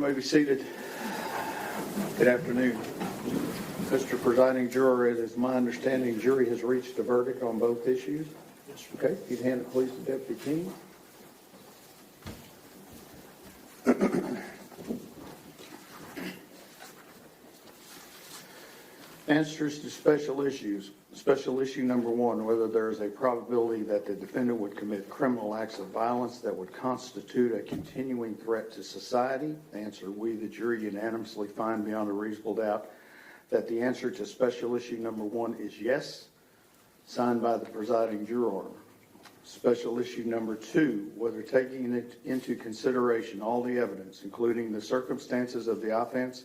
You may be seated. Good afternoon. Mr. Presiding Juror, it is my understanding the jury has reached a verdict on both issues. Okay, if you'd hand it please to Deputy King. Answers to special issues. Special issue number 1, whether there is a probability that the defendant would commit criminal acts of violence that would constitute a continuing threat to society. Answer, we, the jury, unanimously find beyond a reasonable doubt that the answer to special issue number 1 is yes, signed by the presiding juror. Special issue number 2, whether taking into consideration all the evidence, including the circumstances of the offense,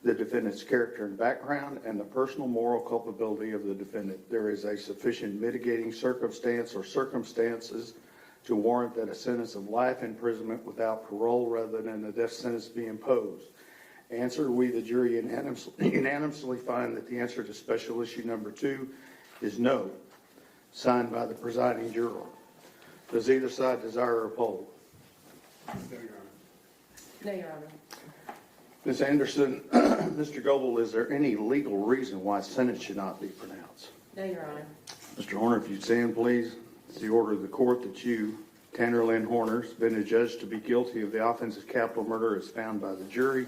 the defendant's character and background, and the personal moral culpability of the defendant, there is a sufficient mitigating circumstance or circumstances to warrant that a sentence of life imprisonment without parole rather than a death sentence be imposed. Answer, we, the jury, unanimously find that the answer to special issue number 2 is no, signed by the presiding juror. Does either side desire a poll? No, Your Honor. No, Your Honor. Ms. Anderson, Mr. Goebel, is there any legal reason why sentence should not be pronounced? No, Your Honor. Mr. Horner, if you'd stand, please. It's the order of the court that you, Tanner Lynn Horner, has been adjudged to be guilty of the offense of capital murder as found by the jury.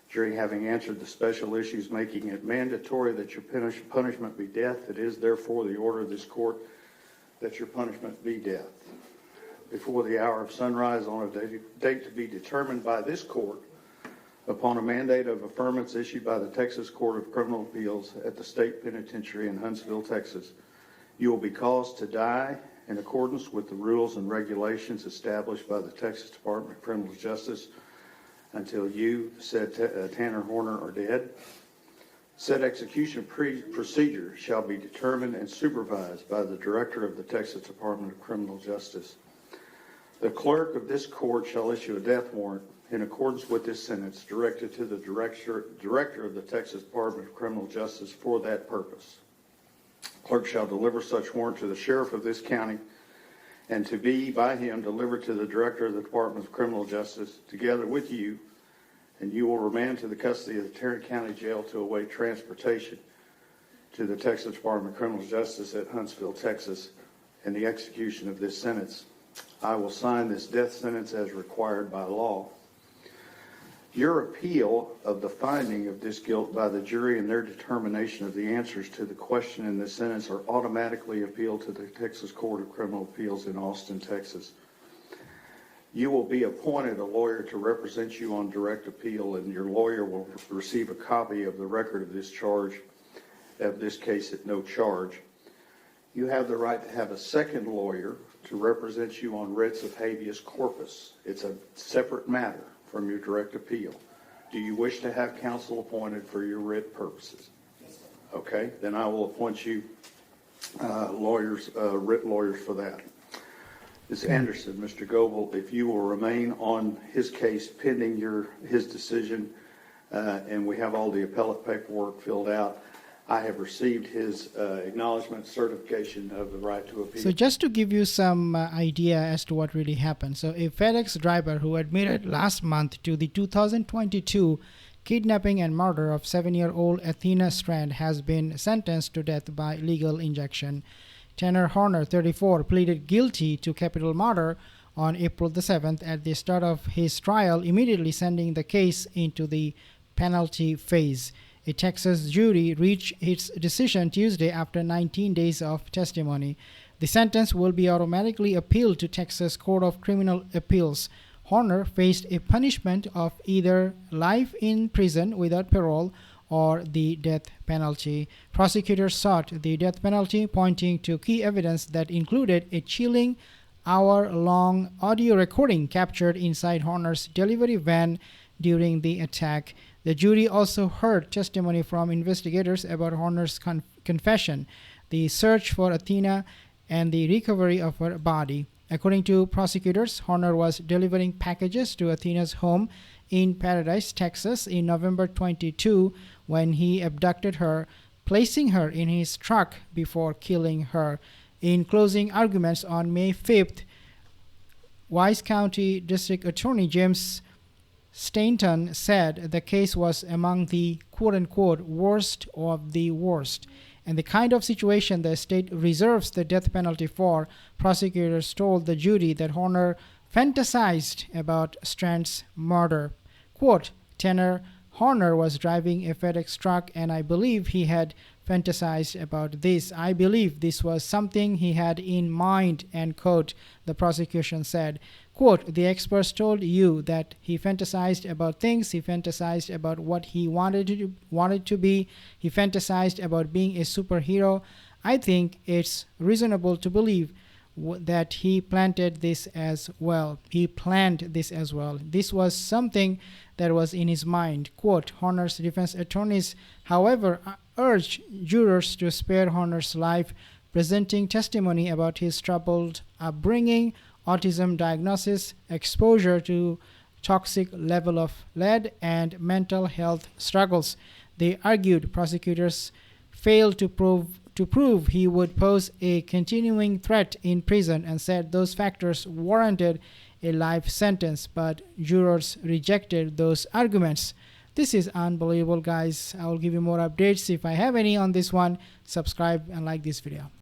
Jury having answered the special issues, making it mandatory that your punishment be death, it is therefore the order of this court that your punishment be death. Before the hour of sunrise on a date to be determined by this court, upon a mandate of affirmance issued by the Texas Court of Criminal Appeals at the State Penitentiary in Huntsville, Texas, you will be caused to die in accordance with the rules and regulations established by the Texas Department of Criminal Justice until you, said Tanner Horner, are dead. Said execution procedure shall be determined and supervised by the Director of the Texas Department of Criminal Justice. The clerk of this court shall issue a death warrant in accordance with this sentence directed to the Director of the Texas Department of Criminal Justice for that purpose. Clerk shall deliver such warrant to the Sheriff of this county and to be by him delivered to the Director of the Department of Criminal Justice together with you, and you will remand to the custody of the Tarrant County Jail to await transportation to the Texas Department of Criminal Justice at Huntsville, Texas, and the execution of this sentence. I will sign this death sentence as required by law. Your appeal of the finding of this guilt by the jury and their determination of the answers to the question in this sentence are automatically appealed to the Texas Court of Criminal Appeals in Austin, Texas. You will be appointed a lawyer to represent you on direct appeal, and your lawyer will receive a copy of the record of this charge, of this case at no charge. You have the right to have a second lawyer to represent you on writs of habeas corpus. It's a separate matter from your direct appeal. Do you wish to have counsel appointed for your writ purposes? Yes, sir. Okay, then I will appoint you writ lawyers for that. Ms. Anderson, Mr. Goebel, if you will remain on his case pending his decision, and we have all the appellate paperwork filled out, I have received his acknowledgement certification of the right to appeal. So just to give you some idea as to what really happened. So a FedEx driver who admitted last month to the 2022 kidnapping and murder of 7-year-old Athena Strand has been sentenced to death by lethal injection. Tanner Horner, 34, pleaded guilty to capital murder on April the 7th at the start of his trial, immediately sending the case into the penalty phase. A Texas jury reached its decision Tuesday after 19 days of testimony. The sentence will be automatically appealed to Texas Court of Criminal Appeals. Horner faced a punishment of either life in prison without parole or the death penalty. Prosecutors sought the death penalty, pointing to key evidence that included a chilling hour-long audio recording captured inside Horner's delivery van during the attack. The jury also heard testimony from investigators about Horner's confession, the search for Athena, and the recovery of her body. According to prosecutors, Horner was delivering packages to Athena's home in Paradise, Texas in November 22 when he abducted her, placing her in his truck before killing her. In closing arguments on May 5th, Wise County District Attorney James Stanton said the case was among the quote-unquote worst of the worst, and the kind of situation the state reserves the death penalty for. Prosecutors told the jury that Horner fantasized about Strand's murder. Quote, Tanner Horner was driving a FedEx truck, and I believe he had fantasized about this. I believe this was something he had in mind, end quote, the prosecution said. Quote, the experts told you that he fantasized about things. He fantasized about what he wanted to be. He fantasized about being a superhero. I think it's reasonable to believe that he planted this as well. This was something that was in his mind. Quote, Horner's defense attorneys, however, urged jurors to spare Horner's life, presenting testimony about his troubled upbringing, autism diagnosis, exposure to toxic level of lead, and mental health struggles. They argued prosecutors failed to prove he would pose a continuing threat in prison and said those factors warranted a life sentence, but jurors rejected those arguments. This is unbelievable, guys. I will give you more updates if I have any on this one. Subscribe and like this video.